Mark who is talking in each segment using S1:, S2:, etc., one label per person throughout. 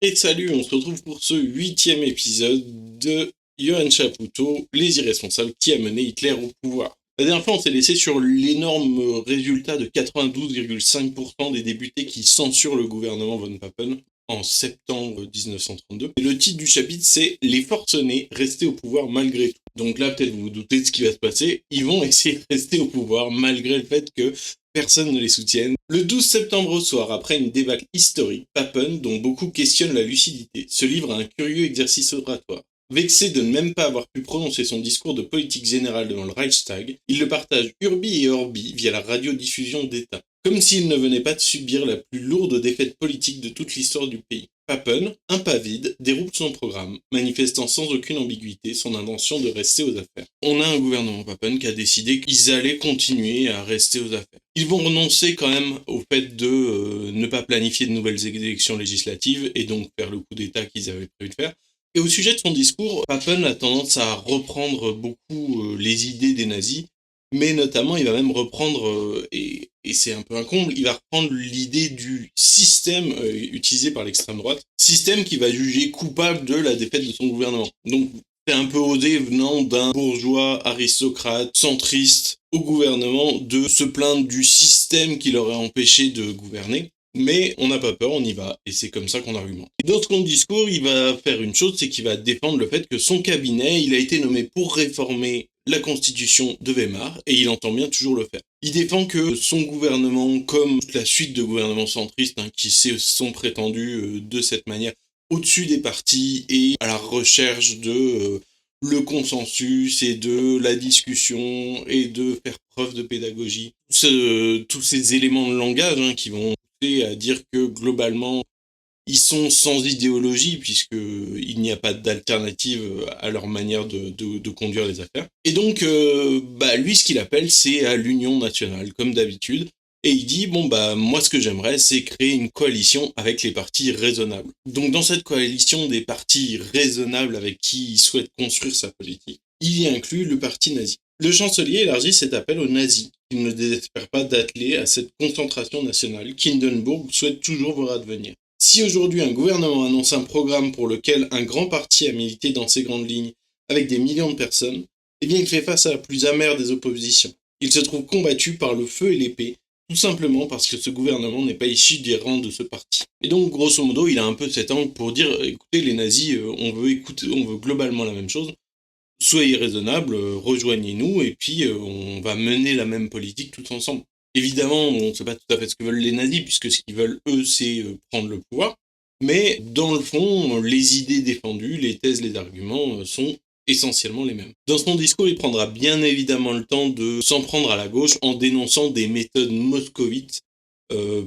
S1: Et salut, on se retrouve pour ce 8e épisode de Johann Chapoutot, les irresponsables qui a mené Hitler au pouvoir. La dernière fois, on s'est laissé sur l'énorme résultat de 92,5% des députés qui censurent le gouvernement von Papen en septembre 1932. Et le titre du chapitre, c'est « Les forcenés restés au pouvoir malgré tout ». Donc là, peut-être vous vous doutez de ce qui va se passer. Ils vont essayer de rester au pouvoir malgré le fait que personne ne les soutienne. Le 12 septembre au soir, après une débâcle historique, Papen, dont beaucoup questionnent la lucidité, se livre à un curieux exercice oratoire. Vexé de ne même pas avoir pu prononcer son discours de politique générale devant le Reichstag, il le partage urbi et orbi via la radiodiffusion d'État, comme s'il ne venait pas de subir la plus lourde défaite politique de toute l'histoire du pays. Papen, impavide, déroule son programme, manifestant sans aucune ambiguïté son intention de rester aux affaires. On a un gouvernement Papen qui a décidé qu'ils allaient continuer à rester aux affaires. Ils vont renoncer quand même au fait de ne pas planifier de nouvelles élections législatives et donc faire le coup d'État qu'ils avaient prévu de faire. Et au sujet de son discours, Papen a tendance à reprendre beaucoup les idées des nazis, mais notamment il va même reprendre, et c'est un peu un comble, il va reprendre l'idée du système utilisé par l'extrême droite, système qui va juger coupable de la défaite de son gouvernement. Donc c'est un peu osé venant d'un bourgeois aristocrate centriste au gouvernement de se plaindre du système qui l'aurait empêché de gouverner. Mais on n'a pas peur, on y va, et c'est comme ça qu'on argumente. Dans son discours, il va faire une chose, c'est qu'il va défendre le fait que son cabinet, il a été nommé pour réformer la constitution de Weimar, et il entend bien toujours le faire. Il défend que son gouvernement, comme la suite de gouvernements centristes qui sont prétendus de cette manière, au-dessus des partis et à la recherche de le consensus et de la discussion et de faire preuve de pédagogie. Tous ces éléments de langage qui vont à dire que globalement ils sont sans idéologie puisqu'il n'y a pas d'alternative à leur manière de conduire les affaires. Et donc lui ce qu'il appelle c'est à l'union nationale comme d'habitude. Et il dit, moi ce que j'aimerais, c'est créer une coalition avec les partis raisonnables. Donc dans cette coalition des partis raisonnables avec qui il souhaite construire sa politique, il y inclut le parti nazi. Le chancelier élargit cet appel aux nazis. Il ne désespère pas d'atteler à cette concentration nationale qu'Hindenburg souhaite toujours voir advenir. Si aujourd'hui un gouvernement annonce un programme pour lequel un grand parti a milité dans ses grandes lignes avec des millions de personnes, eh bien il fait face à la plus amère des oppositions. Il se trouve combattu par le feu et l'épée, tout simplement parce que ce gouvernement n'est pas issu des rangs de ce parti. Et donc, grosso modo, il a un peu cet angle pour dire, écoutez, les nazis, on veut globalement la même chose, soyez raisonnables, rejoignez-nous, et puis on va mener la même politique tous ensemble. Évidemment, on ne sait pas tout à fait ce que veulent les nazis, puisque ce qu'ils veulent, eux, c'est prendre le pouvoir, mais dans le fond, les idées défendues, les thèses, les arguments sont essentiellement les mêmes. Dans son discours, il prendra bien évidemment le temps de s'en prendre à la gauche en dénonçant des méthodes moscovites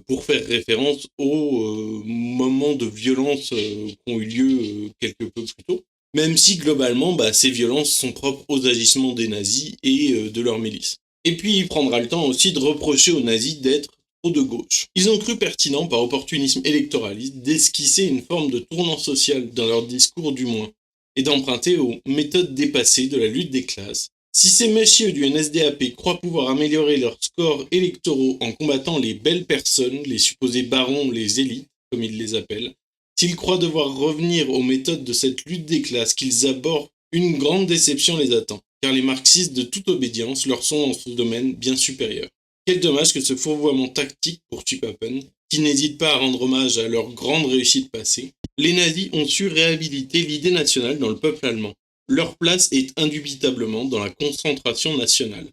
S1: pour faire référence aux moments de violence qui ont eu lieu quelques peu plus tôt. Même si globalement, ces violences sont propres aux agissements des nazis et de leurs milices. Et puis il prendra le temps aussi de reprocher aux nazis d'être trop de gauche. Ils ont cru pertinent, par opportunisme électoraliste, d'esquisser une forme de tournant social dans leur discours du moins, et d'emprunter aux méthodes dépassées de la lutte des classes. Si ces messieurs du NSDAP croient pouvoir améliorer leurs scores électoraux en combattant les belles personnes, les supposés barons, les élites, comme ils les appellent, s'ils croient devoir revenir aux méthodes de cette lutte des classes qu'ils abordent, une grande déception les attend, car les marxistes de toute obédience leur sont dans ce domaine bien supérieurs. Quel dommage que ce fourvoiement tactique poursuit Papen, qui n'hésite pas à rendre hommage à leur grande réussite passée. Les nazis ont su réhabiliter l'idée nationale dans le peuple allemand. Leur place est indubitablement dans la concentration nationale,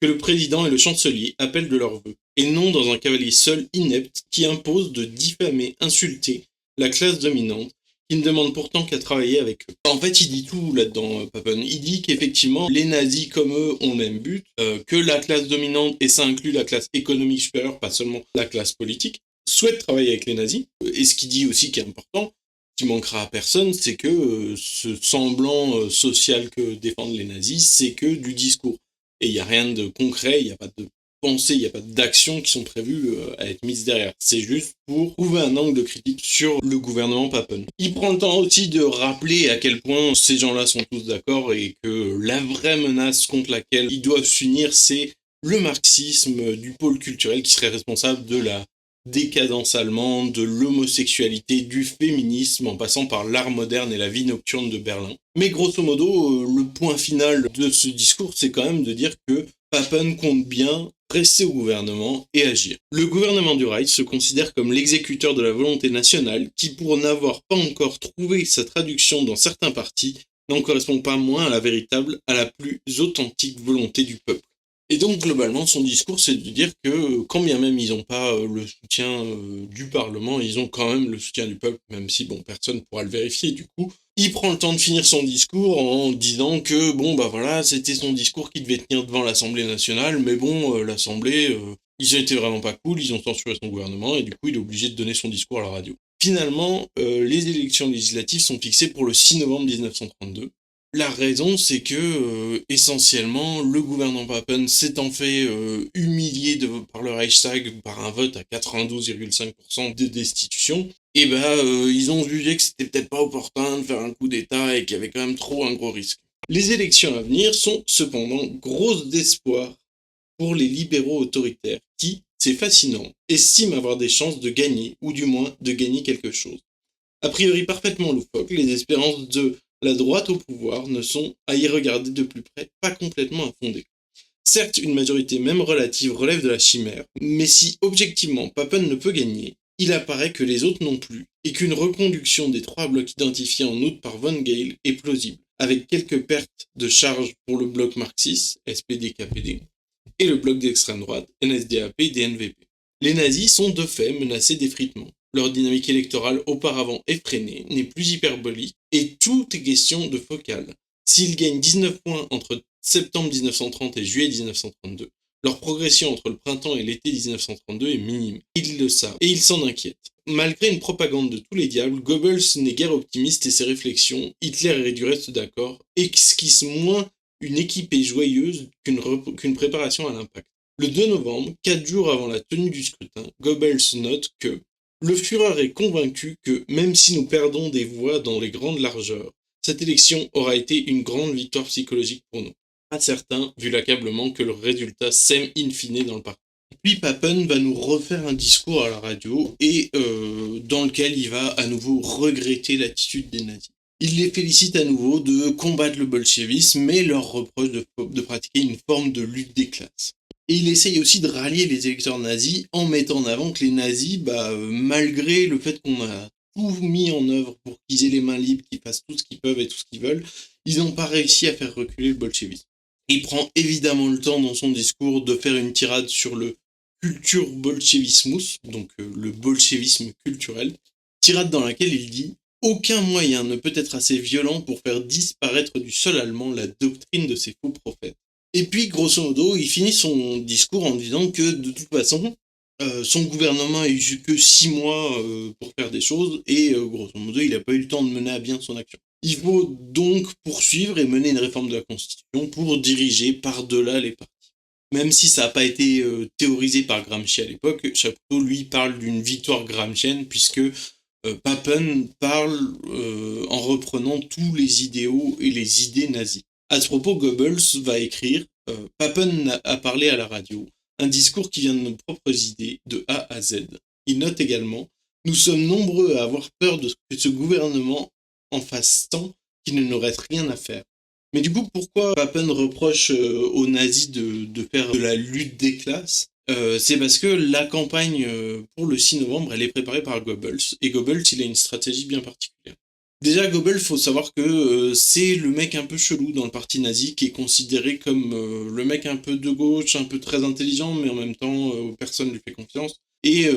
S1: que le président et le chancelier appellent de leur vœu, et non dans un cavalier seul inepte qui impose de diffamer, insulter la classe dominante, qui ne demande pourtant qu'à travailler avec eux. En fait, il dit tout là-dedans, Papen. Il dit qu'effectivement, les nazis comme eux ont le même but, que la classe dominante, et ça inclut la classe économique supérieure, pas seulement la classe politique, souhaite travailler avec les nazis. Et ce qu'il dit aussi qui est important, qui manquera à personne, c'est que ce semblant social que défendent les nazis, c'est que du discours. Et il n'y a rien de concret, il n'y a pas de pensée, il n'y a pas d'actions qui sont prévues à être mises derrière. C'est juste pour trouver un angle de critique sur le gouvernement Papen. Il prend le temps aussi de rappeler à quel point ces gens-là sont tous d'accord et que la vraie menace contre laquelle ils doivent s'unir, c'est le marxisme du pôle culturel qui serait responsable de la décadence allemande, de l'homosexualité, du féminisme, en passant par l'art moderne et la vie nocturne de Berlin. Mais grosso modo, le point final de ce discours, c'est quand même de dire que Papen compte bien rester au gouvernement et agir. Le gouvernement du Reich se considère comme l'exécuteur de la volonté nationale qui, pour n'avoir pas encore trouvé sa traduction dans certains partis, n'en correspond pas moins à la plus authentique volonté du peuple. Et donc, globalement, son discours, c'est de dire que, quand bien même ils n'ont pas le soutien du Parlement, ils ont quand même le soutien du peuple, même si, bon, personne ne pourra le vérifier, du coup. Il prend le temps de finir son discours en disant que, bon, bah voilà, c'était son discours qu'il devait tenir devant l'Assemblée nationale, mais bon, l'Assemblée, ils ont été vraiment pas cool, ils ont censuré son gouvernement, et du coup, il est obligé de donner son discours à la radio. Finalement, les élections législatives sont fixées pour le 6 novembre 1932. La raison, c'est que, essentiellement, le gouvernement Papen s'étant fait humilier par le Reichstag par un vote à 92,5% de destitution, et ils ont jugé que c'était peut-être pas opportun de faire un coup d'État et qu'il y avait quand même trop un gros risque. Les élections à venir sont cependant grosses d'espoir pour les libéraux autoritaires qui, c'est fascinant, estiment avoir des chances de gagner, ou du moins de gagner quelque chose. A priori parfaitement loufoque, les espérances de la droite au pouvoir ne sont, à y regarder de plus près, pas complètement infondées. Certes, une majorité même relative relève de la chimère, mais si objectivement Papen ne peut gagner, il apparaît que les autres non plus, et qu'une reconduction des trois blocs identifiés en août par Von Gale est plausible, avec quelques pertes de charge pour le bloc marxiste, SPD-KPD, et le bloc d'extrême droite, NSDAP-DNVP. Les nazis sont de fait menacés d'effritement. Leur dynamique électorale auparavant effrénée n'est plus hyperbolique et tout est question de focale. S'ils gagnent 19 points entre septembre 1930 et juillet 1932, leur progression entre le printemps et l'été 1932 est minime. Ils le savent et ils s'en inquiètent. Malgré une propagande de tous les diables, Goebbels n'est guère optimiste et ses réflexions, Hitler et du reste d'accord, esquissent moins une équipée joyeuse qu'une préparation à l'impact. Le 2 novembre, 4 jours avant la tenue du scrutin, Goebbels note que le Führer est convaincu que, même si nous perdons des voix dans les grandes largeurs, cette élection aura été une grande victoire psychologique pour nous. Pas certain, vu l'accablement que le résultat sème in fine dans le parti. Puis Papen va nous refaire un discours à la radio et dans lequel il va à nouveau regretter l'attitude des nazis. Il les félicite à nouveau de combattre le bolchevisme, mais leur reproche de pratiquer une forme de lutte des classes. Et il essaye aussi de rallier les électeurs nazis en mettant en avant que les nazis, malgré le fait qu'on a tout mis en œuvre pour qu'ils aient les mains libres, qu'ils fassent tout ce qu'ils peuvent et tout ce qu'ils veulent, ils n'ont pas réussi à faire reculer le bolchevisme. Il prend évidemment le temps dans son discours de faire une tirade sur le culture bolchevismus, donc le bolchevisme culturel, tirade dans laquelle il dit « Aucun moyen ne peut être assez violent pour faire disparaître du sol allemand la doctrine de ses faux prophètes. » Et puis, grosso modo, il finit son discours en disant que, de toute façon, son gouvernement a eu que 6 mois pour faire des choses, et grosso modo, il n'a pas eu le temps de mener à bien son action. Il faut donc poursuivre et mener une réforme de la Constitution pour diriger par-delà les partis. Même si ça n'a pas été théorisé par Gramsci à l'époque, Chapoutot, lui, parle d'une victoire gramscienne, puisque Papen parle en reprenant tous les idéaux et les idées nazies. À ce propos, Goebbels va écrire Papen a parlé à la radio, un discours qui vient de nos propres idées, de A à Z. Il note également nous sommes nombreux à avoir peur de que ce gouvernement en fasse tant qu'il ne nous reste rien à faire. Mais du coup, pourquoi Papen reproche aux nazis de faire de la lutte des classes? C'est parce que la campagne pour le 6 novembre, elle est préparée par Goebbels. Et Goebbels, il a une stratégie bien particulière. Déjà, Goebbels, faut savoir que c'est le mec un peu chelou dans le parti nazi, qui est considéré comme le mec un peu de gauche, un peu très intelligent, mais en même temps, personne ne lui fait confiance. Et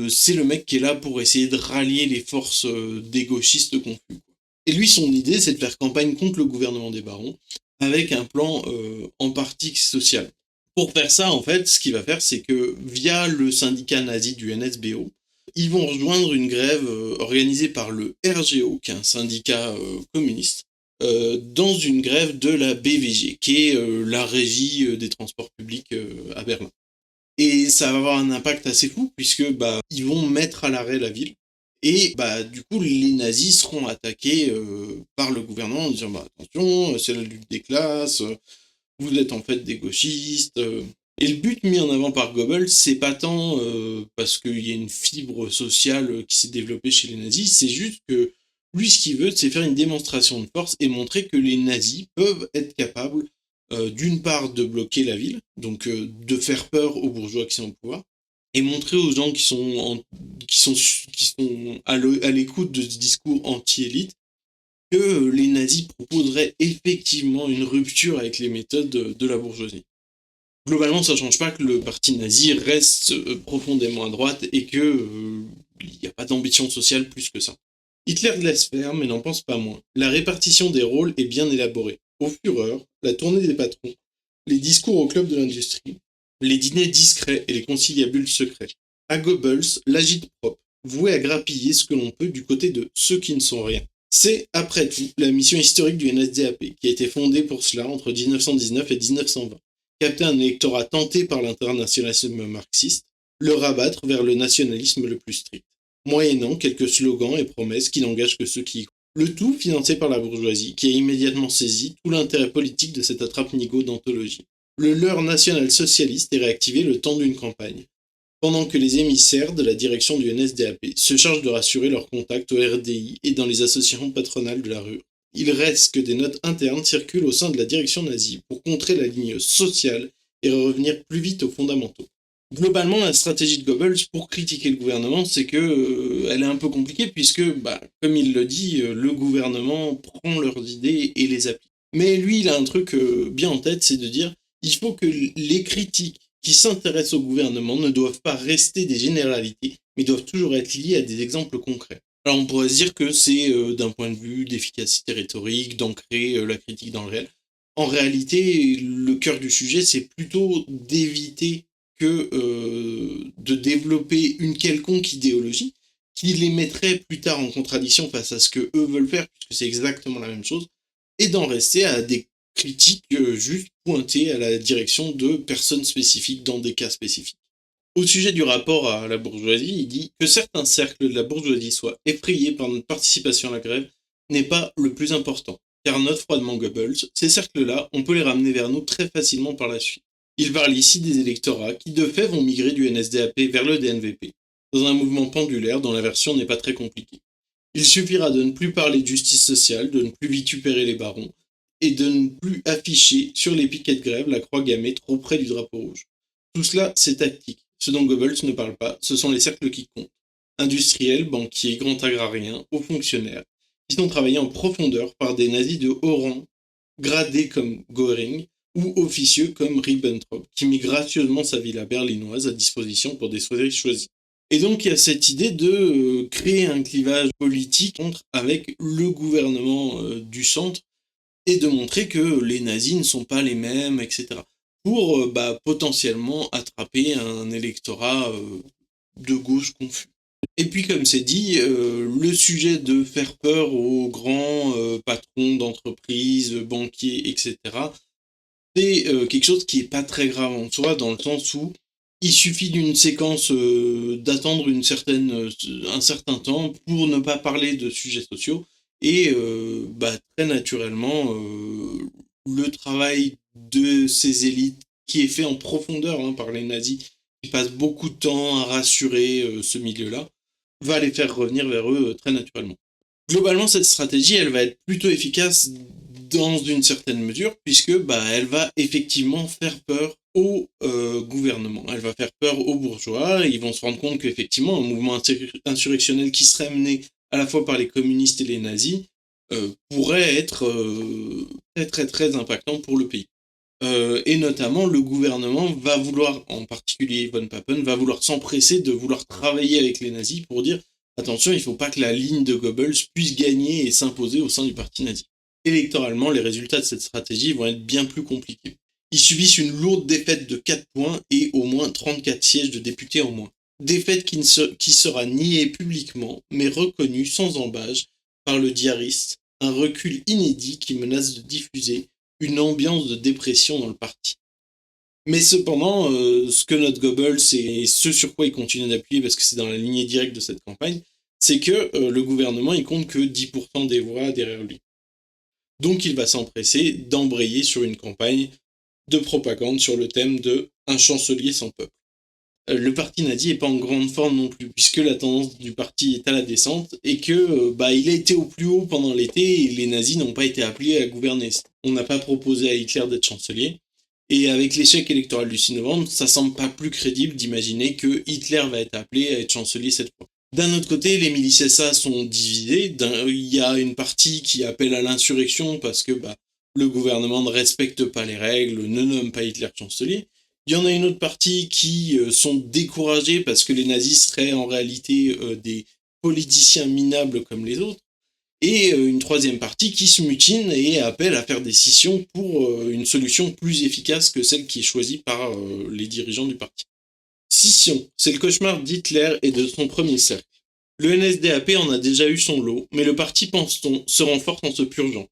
S1: c'est le mec qui est là pour essayer de rallier les forces des gauchistes confus. Et lui, son idée, c'est de faire campagne contre le gouvernement des barons, avec un plan en partie social. Pour faire ça, en fait, ce qu'il va faire, c'est que via le syndicat nazi du NSBO, ils vont rejoindre une grève organisée par le RGO, qui est un syndicat communiste, dans une grève de la BVG, qui est la régie des transports publics à Berlin. Et ça va avoir un impact assez fou, puisque ils vont mettre à l'arrêt la ville. Et du coup, les nazis seront attaqués par le gouvernement en disant attention, c'est la lutte des classes, vous êtes en fait des gauchistes. Et le but mis en avant par Goebbels, c'est pas tant parce qu'il y a une fibre sociale qui s'est développée chez les nazis, c'est juste que lui, ce qu'il veut, c'est faire une démonstration de force et montrer que les nazis peuvent être capables, d'une part, de bloquer la ville, donc de faire peur aux bourgeois qui sont au pouvoir, et montrer aux gens qui sont à l'écoute de ce discours anti-élite que les nazis proposeraient effectivement une rupture avec les méthodes de la bourgeoisie. Globalement, ça change pas que le parti nazi reste profondément à droite et que il n'y a pas d'ambition sociale plus que ça. Hitler laisse faire, mais n'en pense pas moins. La répartition des rôles est bien élaborée. Au Führer, la tournée des patrons, les discours au club de l'industrie, les dîners discrets et les conciliabules secrets. À Goebbels, l'agite propre, voué à grappiller ce que l'on peut du côté de ceux qui ne sont rien. C'est, après tout, la mission historique du NSDAP, qui a été fondée pour cela entre 1919 et 1920. Capter un électorat tenté par l'internationalisme marxiste, le rabattre vers le nationalisme le plus strict, moyennant quelques slogans et promesses qui n'engagent que ceux qui y croient. Le tout financé par la bourgeoisie, qui a immédiatement saisi tout l'intérêt politique de cette attrape-nigo d'anthologie. Le leurre national-socialiste est réactivé le temps d'une campagne, pendant que les émissaires de la direction du NSDAP se chargent de rassurer leurs contacts au RDI et dans les associations patronales de la rue. Il reste que des notes internes circulent au sein de la direction nazie pour contrer la ligne sociale et revenir plus vite aux fondamentaux. Globalement, la stratégie de Goebbels pour critiquer le gouvernement, c'est que elle est un peu compliquée puisque, comme il le dit, le gouvernement prend leurs idées et les applique. Mais lui, il a un truc bien en tête, c'est de dire il faut que les critiques qui s'intéressent au gouvernement ne doivent pas rester des généralités, mais doivent toujours être liées à des exemples concrets. Alors on pourrait se dire que c'est d'un point de vue d'efficacité rhétorique, d'ancrer la critique dans le réel. En réalité, le cœur du sujet, c'est plutôt d'éviter que de développer une quelconque idéologie qui les mettrait plus tard en contradiction face à ce que eux veulent faire, puisque c'est exactement la même chose, et d'en rester à des critiques juste pointées à la direction de personnes spécifiques dans des cas spécifiques. Au sujet du rapport à la bourgeoisie, il dit que certains cercles de la bourgeoisie soient effrayés par notre participation à la grève n'est pas le plus important, car note froidement Goebbels, ces cercles-là, on peut les ramener vers nous très facilement par la suite. Il parle ici des électorats qui de fait vont migrer du NSDAP vers le DNVP, dans un mouvement pendulaire dont la version n'est pas très compliquée. Il suffira de ne plus parler de justice sociale, de ne plus vitupérer les barons, et de ne plus afficher sur les piquets de grève la croix gammée trop près du drapeau rouge. Tout cela, c'est tactique. Ce dont Goebbels ne parle pas, ce sont les cercles qui comptent. Industriels, banquiers, grands agrariens, hauts fonctionnaires, qui sont travaillés en profondeur par des nazis de haut rang, gradés comme Göring, ou officieux comme Ribbentrop, qui mit gracieusement sa villa berlinoise à disposition pour des soirées choisies. Et donc il y a cette idée de créer un clivage politique avec le gouvernement du centre et de montrer que les nazis ne sont pas les mêmes, etc. Pour potentiellement attraper un électorat de gauche confus. Et puis comme c'est dit, le sujet de faire peur aux grands patrons d'entreprises, banquiers, etc., c'est quelque chose qui est pas très grave en soi, dans le sens où il suffit d'une séquence d'attendre un certain temps pour ne pas parler de sujets sociaux, et très naturellement, le travail de ces élites, qui est fait en profondeur par les nazis, qui passent beaucoup de temps à rassurer ce milieu-là, va les faire revenir vers eux très naturellement. Globalement, cette stratégie, elle va être plutôt efficace dans une certaine mesure, puisque elle va effectivement faire peur au gouvernement. Elle va faire peur aux bourgeois, et ils vont se rendre compte qu'effectivement, un mouvement insurrectionnel qui serait mené à la fois par les communistes et les nazis pourrait être très très très impactant pour le pays. Et notamment, le gouvernement va vouloir, en particulier von Papen, va vouloir s'empresser de vouloir travailler avec les nazis pour dire attention, il ne faut pas que la ligne de Goebbels puisse gagner et s'imposer au sein du parti nazi. Électoralement, les résultats de cette stratégie vont être bien plus compliqués. Ils subissent une lourde défaite de 4 points et au moins 34 sièges de députés en moins. Défaite qui sera niée publiquement, mais reconnue sans embâche par le diariste, un recul inédit qui menace de diffuser une ambiance de dépression dans le parti. Mais cependant, ce que note Goebbels et ce sur quoi il continue d'appuyer, parce que c'est dans la lignée directe de cette campagne, c'est que le gouvernement, il compte que 10% des voix derrière lui. Donc il va s'empresser d'embrayer sur une campagne de propagande sur le thème de un chancelier sans peuple. Le parti nazi n'est pas en grande forme non plus, puisque la tendance du parti est à la descente, et que il a été au plus haut pendant l'été, et les nazis n'ont pas été appelés à gouverner. On n'a pas proposé à Hitler d'être chancelier, et avec l'échec électoral du 6 novembre, ça semble pas plus crédible d'imaginer que Hitler va être appelé à être chancelier cette fois. D'un autre côté, les milices SA sont divisées. Il y a une partie qui appelle à l'insurrection parce que le gouvernement ne respecte pas les règles, ne nomme pas Hitler chancelier. Il y en a une autre partie qui sont découragés parce que les nazis seraient en réalité des politiciens minables comme les autres. Et une troisième partie qui se mutine et appelle à faire des scissions pour une solution plus efficace que celle qui est choisie par les dirigeants du parti. Scission, c'est le cauchemar d'Hitler et de son premier cercle. Le NSDAP en a déjà eu son lot, mais le parti, pense-t-on, se renforce en se purgeant.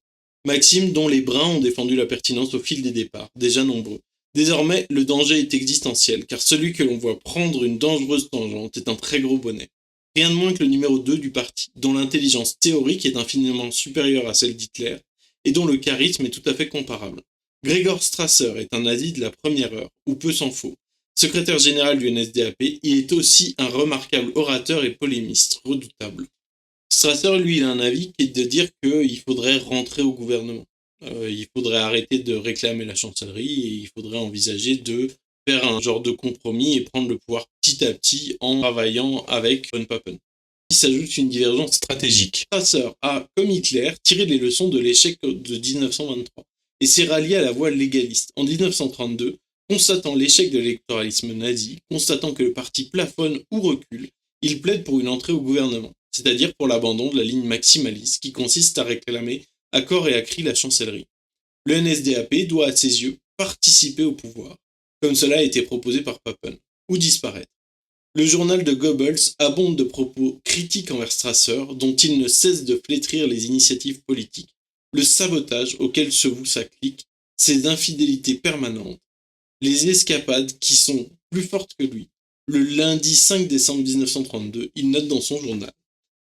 S1: Maxime, dont les Bruns ont défendu la pertinence au fil des départs, déjà nombreux. Désormais, le danger est existentiel, car celui que l'on voit prendre une dangereuse tangente est un très gros bonnet. Rien de moins que le numéro 2 du parti, dont l'intelligence théorique est infiniment supérieure à celle d'Hitler, et dont le charisme est tout à fait comparable. Gregor Strasser est un nazi de la première heure, ou peu s'en faut. Secrétaire général du NSDAP, il est aussi un remarquable orateur et polémiste, redoutable. Strasser, lui, il a un avis qui est de dire qu'il faudrait rentrer au gouvernement. Il faudrait arrêter de réclamer la chancellerie et il faudrait envisager de faire un genre de compromis et prendre le pouvoir petit à petit en travaillant avec von Papen. Il s'ajoute une divergence stratégique. Strasser a, comme Hitler, tiré les leçons de l'échec de 1923 et s'est rallié à la voie légaliste. En 1932, constatant l'échec de l'électoralisme nazi, constatant que le parti plafonne ou recule, il plaide pour une entrée au gouvernement, c'est-à-dire pour l'abandon de la ligne maximaliste qui consiste à réclamer à corps et à cri la chancellerie. Le NSDAP doit, à ses yeux, participer au pouvoir, comme cela a été proposé par Papen, ou disparaître. Le journal de Goebbels abonde de propos critiques envers Strasser, dont il ne cesse de flétrir les initiatives politiques, le sabotage auquel se voue sa clique, ses infidélités permanentes, les escapades qui sont plus fortes que lui. Le lundi 5 décembre 1932, il note dans son journal: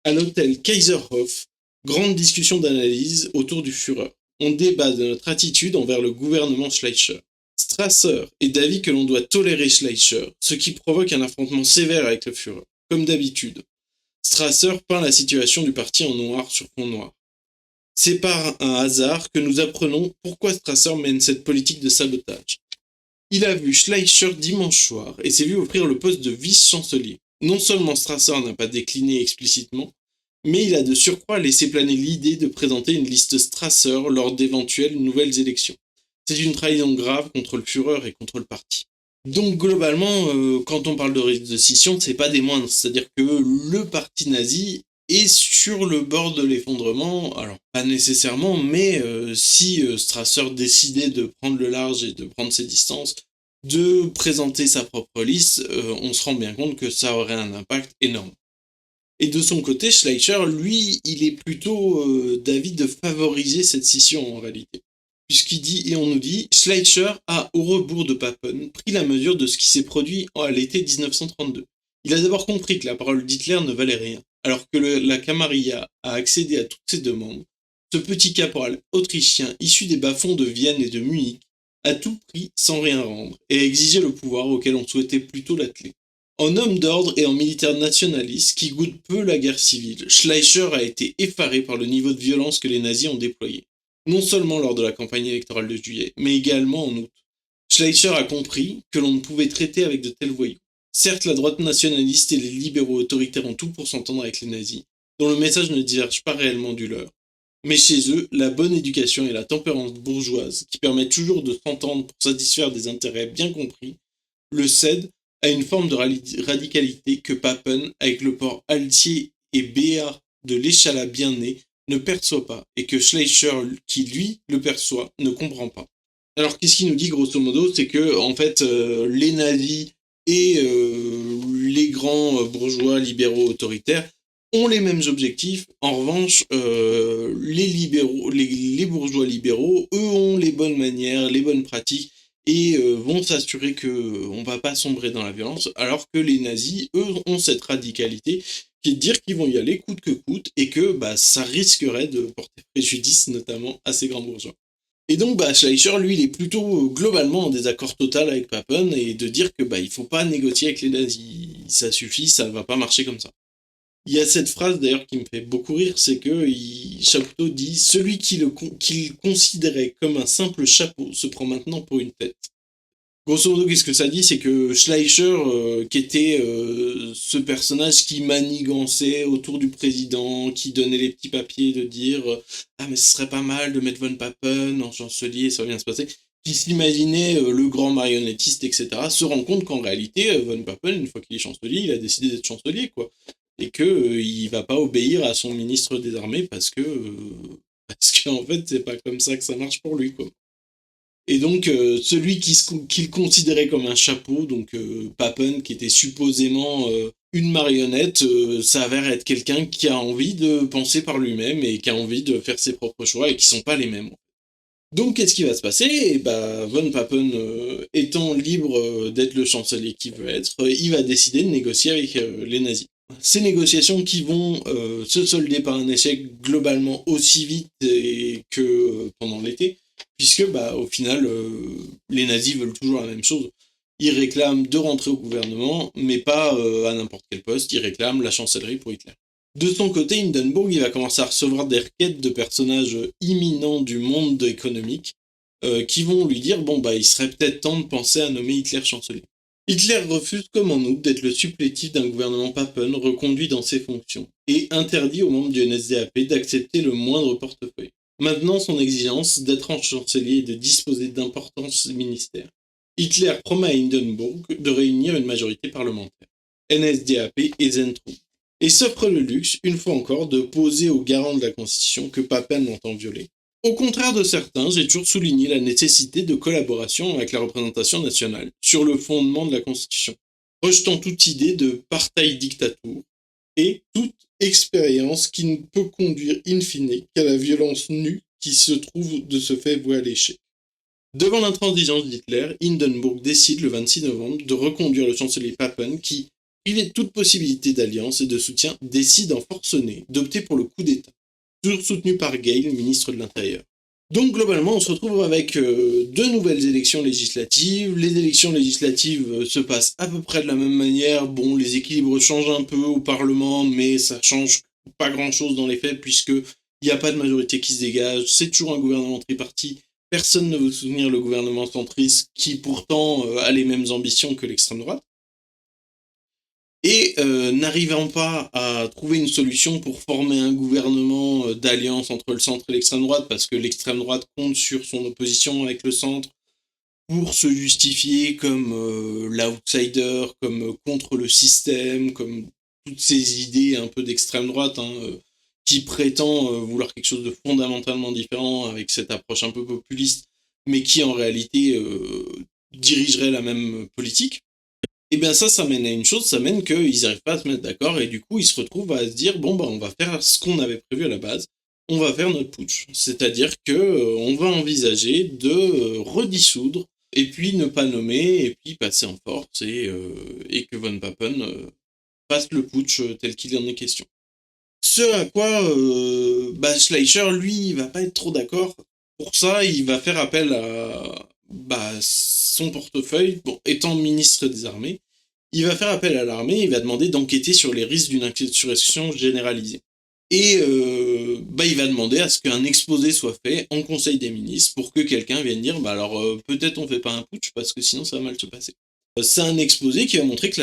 S1: à l'hôtel Kaiserhof, grande discussion d'analyse autour du Führer. On débat de notre attitude envers le gouvernement Schleicher. Strasser est d'avis que l'on doit tolérer Schleicher, ce qui provoque un affrontement sévère avec le Führer. Comme d'habitude, Strasser peint la situation du parti en noir sur fond noir. C'est par un hasard que nous apprenons pourquoi Strasser mène cette politique de sabotage. Il a vu Schleicher dimanche soir et s'est vu offrir le poste de vice-chancelier. Non seulement Strasser n'a pas décliné explicitement, mais il a de surcroît laissé planer l'idée de présenter une liste Strasser lors d'éventuelles nouvelles élections. C'est une trahison grave contre le Führer et contre le parti. Donc globalement, quand on parle de risque de scission, c'est pas des moindres. C'est-à-dire que le parti nazi est sur le bord de l'effondrement. Alors pas nécessairement, mais si Strasser décidait de prendre le large et de prendre ses distances, de présenter sa propre liste, on se rend bien compte que ça aurait un impact énorme. Et de son côté, Schleicher, lui, il est plutôt d'avis de favoriser cette scission en réalité. Puisqu'il dit, et on nous dit, Schleicher a, au rebours de Papen, pris la mesure de ce qui s'est produit à l'été 1932. Il a d'abord compris que la parole d'Hitler ne valait rien, alors que la Camarilla a accédé à toutes ses demandes. Ce petit caporal autrichien, issu des bas-fonds de Vienne et de Munich, a tout pris sans rien rendre, et a exigé le pouvoir auquel on souhaitait plutôt l'atteler. En homme d'ordre et en militaire nationaliste qui goûte peu la guerre civile, Schleicher a été effaré par le niveau de violence que les nazis ont déployé, non seulement lors de la campagne électorale de juillet, mais également en août. Schleicher a compris que l'on ne pouvait traiter avec de tels voyous. Certes, la droite nationaliste et les libéraux autoritaires ont tout pour s'entendre avec les nazis, dont le message ne diverge pas réellement du leur. Mais chez eux, la bonne éducation et la tempérance bourgeoise, qui permettent toujours de s'entendre pour satisfaire des intérêts bien compris, le cèdent à une forme de radicalité que Papen, avec le port altier et béat de l'échalas bien né, ne perçoit pas, et que Schleicher, qui lui le perçoit, ne comprend pas. Alors qu'est-ce qu'il nous dit grosso modo? C'est que en fait les nazis et les grands bourgeois libéraux autoritaires ont les mêmes objectifs. En revanche, les bourgeois libéraux, eux, ont les bonnes manières, les bonnes pratiques, et vont s'assurer qu'on ne va pas sombrer dans la violence, alors que les nazis, eux, ont cette radicalité qui est de dire qu'ils vont y aller coûte que coûte, et que ça risquerait de porter préjudice notamment à ces grands bourgeois. Et donc, Schleicher, lui, il est plutôt globalement en désaccord total avec Papen et de dire que il faut pas négocier avec les nazis, ça suffit, ça ne va pas marcher comme ça. Il y a cette phrase d'ailleurs qui me fait beaucoup rire, c'est que Chapoutot dit celui qu'il considérait comme un simple chapeau se prend maintenant pour une tête. Grosso modo, qu'est-ce que ça dit? C'est que Schleicher, qui était ce personnage qui manigançait autour du président, qui donnait les petits papiers de dire ah mais ce serait pas mal de mettre Von Papen en chancelier, ça va bien se passer, qui s'imaginait le grand marionnettiste, etc., se rend compte qu'en réalité, Von Papen, une fois qu'il est chancelier, il a décidé d'être chancelier, quoi. Et que il va pas obéir à son ministre des armées parce qu'en fait, c'est pas comme ça que ça marche pour lui, quoi. Et donc, celui qu'il considérait comme un chapeau, donc Papen, qui était supposément une marionnette, s'avère être quelqu'un qui a envie de penser par lui-même et qui a envie de faire ses propres choix et qui sont pas les mêmes. Donc, qu'est-ce qui va se passer? Et Von Papen, étant libre d'être le chancelier qu'il veut être, il va décider de négocier avec les nazis. Ces négociations qui vont se solder par un échec globalement aussi vite que pendant l'été, puisque au final, les nazis veulent toujours la même chose. Ils réclament de rentrer au gouvernement, mais pas à n'importe quel poste, ils réclament la chancellerie pour Hitler. De son côté, Hindenburg, il va commencer à recevoir des requêtes de personnages imminents du monde économique qui vont lui dire il serait peut-être temps de penser à nommer Hitler chancelier. Hitler refuse comme en août d'être le supplétif d'un gouvernement Papen reconduit dans ses fonctions et interdit aux membres du NSDAP d'accepter le moindre portefeuille. Maintenant, son exigence d'être en chancelier et de disposer d'importants ministères. Hitler promet à Hindenburg de réunir une majorité parlementaire, NSDAP et Zentrum, et s'offre le luxe, une fois encore, de poser aux garants de la Constitution que Papen entend violer. Au contraire de certains, j'ai toujours souligné la nécessité de collaboration avec la représentation nationale, sur le fondement de la Constitution, rejetant toute idée de partail dictature et toute expérience qui ne peut conduire in fine qu'à la violence nue qui se trouve de ce fait vouée à l'échec. Devant l'intransigeance d'Hitler, Hindenburg décide le 26 novembre de reconduire le chancelier Papen qui, privé de toute possibilité d'alliance et de soutien, décide en forcené d'opter pour le coup d'État, toujours soutenu par Gale, ministre de l'Intérieur. Donc globalement, on se retrouve avec deux nouvelles élections législatives. Les élections législatives se passent à peu près de la même manière. Bon, les équilibres changent un peu au Parlement, mais ça change pas grand-chose dans les faits puisque il n'y a pas de majorité qui se dégage. C'est toujours un gouvernement tripartite. Personne ne veut soutenir le gouvernement centriste qui pourtant a les mêmes ambitions que l'extrême droite. Et n'arrivant pas à trouver une solution pour former un gouvernement d'alliance entre le centre et l'extrême droite, parce que l'extrême droite compte sur son opposition avec le centre pour se justifier comme l'outsider, comme contre le système, comme toutes ces idées un peu d'extrême droite, qui prétend vouloir quelque chose de fondamentalement différent avec cette approche un peu populiste, mais qui en réalité dirigerait la même politique. Et bien ça mène à une chose, ça mène qu'ils n'arrivent pas à se mettre d'accord et du coup ils se retrouvent à se dire on va faire ce qu'on avait prévu à la base, on va faire notre putsch. C'est-à-dire que on va envisager de redissoudre et puis ne pas nommer et puis passer en force et que Von Papen fasse le putsch tel qu'il en est question. Ce à quoi Schleicher, lui, il va pas être trop d'accord. Pour ça, il va faire appel à son portefeuille, étant ministre des Armées, il va faire appel à l'armée, il va demander d'enquêter sur les risques d'une insurrection généralisée. Et il va demander à ce qu'un exposé soit fait en Conseil des ministres pour que quelqu'un vienne dire peut-être on fait pas un putsch parce que sinon ça va mal se passer. C'est un exposé qui va montrer que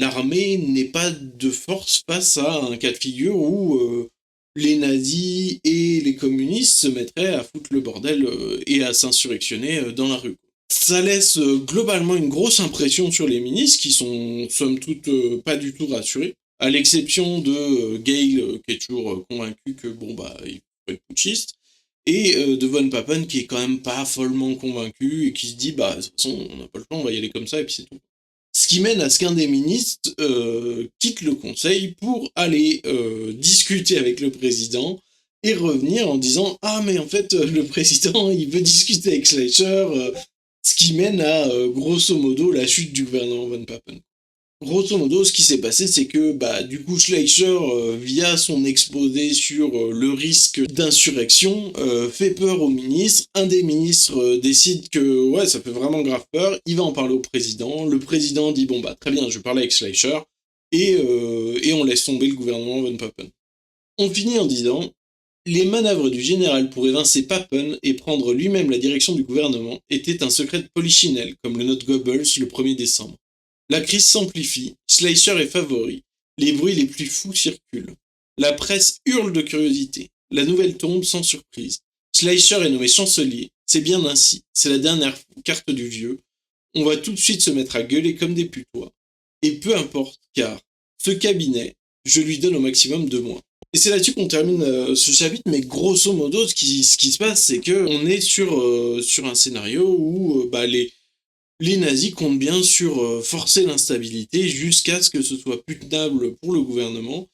S1: l'armée n'est pas de force face à un cas de figure où les nazis et les communistes se mettraient à foutre le bordel et à s'insurrectionner dans la rue. Ça laisse globalement une grosse impression sur les ministres qui sont somme toute pas du tout rassurés, à l'exception de Gale qui est toujours convaincu que il faut être putschiste, et de Von Papen qui est quand même pas follement convaincu et qui se dit de toute façon on n'a pas le temps, on va y aller comme ça et puis c'est tout. Ce qui mène à ce qu'un des ministres quitte le conseil pour aller discuter avec le président et revenir en disant ah mais en fait le président il veut discuter avec Schleicher, ce qui mène à grosso modo la chute du gouvernement Von Papen. Grosso modo, ce qui s'est passé, c'est que du coup Schleicher, via son exposé sur le risque d'insurrection, fait peur au ministre. Un des ministres décide que ouais, ça fait vraiment grave peur. Il va en parler au président. Le président dit bon très bien, je vais parler avec Schleicher et on laisse tomber le gouvernement von Papen. On finit en disant les manœuvres du général pour évincer Papen et prendre lui-même la direction du gouvernement étaient un secret de polichinelle, comme le note Goebbels le 1er décembre. La crise s'amplifie, Schleicher est favori, les bruits les plus fous circulent. La presse hurle de curiosité, la nouvelle tombe sans surprise. Schleicher est nommé chancelier, c'est bien ainsi, c'est la dernière carte du vieux. On va tout de suite se mettre à gueuler comme des putois. Et peu importe, car ce cabinet, je lui donne au maximum 2 mois. Et c'est là-dessus qu'on termine ce chapitre, mais grosso modo, ce qui se passe, c'est qu'on est sur un scénario où les nazis comptent bien sur forcer l'instabilité jusqu'à ce que ce soit plus tenable pour le gouvernement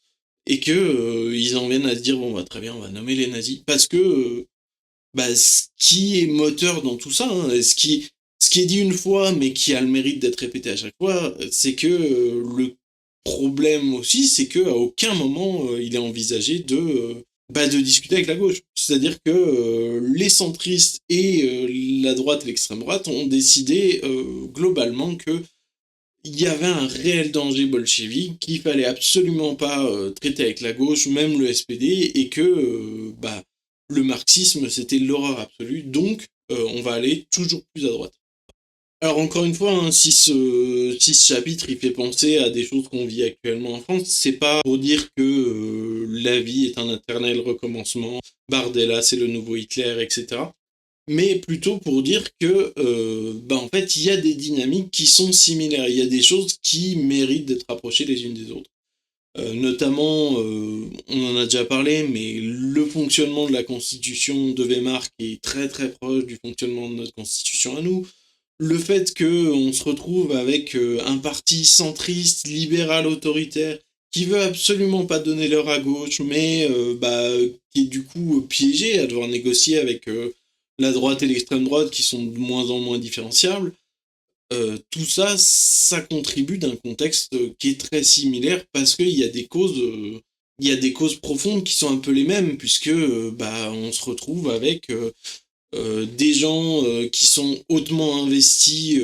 S1: et que ils en viennent à se dire bon très bien, on va nommer les nazis parce que ce qui est moteur dans tout ça, hein, ce qui est dit une fois mais qui a le mérite d'être répété à chaque fois, c'est que le problème aussi, c'est que à aucun moment il est envisagé de discuter avec la gauche. C'est-à-dire que les centristes et la droite et l'extrême droite ont décidé globalement que il y avait un réel danger bolchevique qu'il fallait absolument pas traiter avec la gauche, même le SPD, et que le marxisme c'était l'horreur absolue, donc on va aller toujours plus à droite. Alors encore une fois, hein, si ce chapitre il fait penser à des choses qu'on vit actuellement en France, c'est pas pour dire que la vie est un éternel recommencement, Bardella c'est le nouveau Hitler, etc. Mais plutôt pour dire que en fait il y a des dynamiques qui sont similaires, il y a des choses qui méritent d'être rapprochées les unes des autres. Notamment, on en a déjà parlé, mais le fonctionnement de la Constitution de Weimar qui est très très proche du fonctionnement de notre Constitution à nous, le fait qu'on se retrouve avec un parti centriste, libéral, autoritaire, qui veut absolument pas donner l'heure à gauche, mais qui est du coup piégé à devoir négocier avec la droite et l'extrême droite qui sont de moins en moins différenciables. Tout ça, ça contribue d'un contexte qui est très similaire parce qu'il y a des causes, il y a des causes profondes qui sont un peu les mêmes puisque on se retrouve avec des gens qui sont hautement investis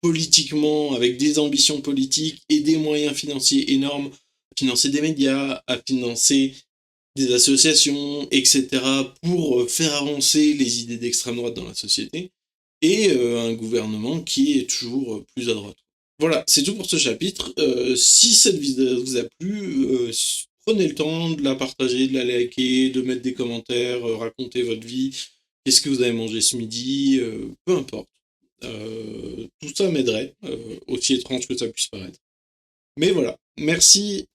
S1: politiquement, avec des ambitions politiques et des moyens financiers énormes, à financer des médias, à financer des associations, etc., pour faire avancer les idées d'extrême droite dans la société, et un gouvernement qui est toujours plus à droite. Voilà, c'est tout pour ce chapitre. Si cette vidéo vous a plu, prenez le temps de la partager, de la liker, de mettre des commentaires, raconter votre vie, qu'est-ce que vous avez mangé ce midi, peu importe. Tout ça m'aiderait, aussi étrange que ça puisse paraître. Mais voilà, merci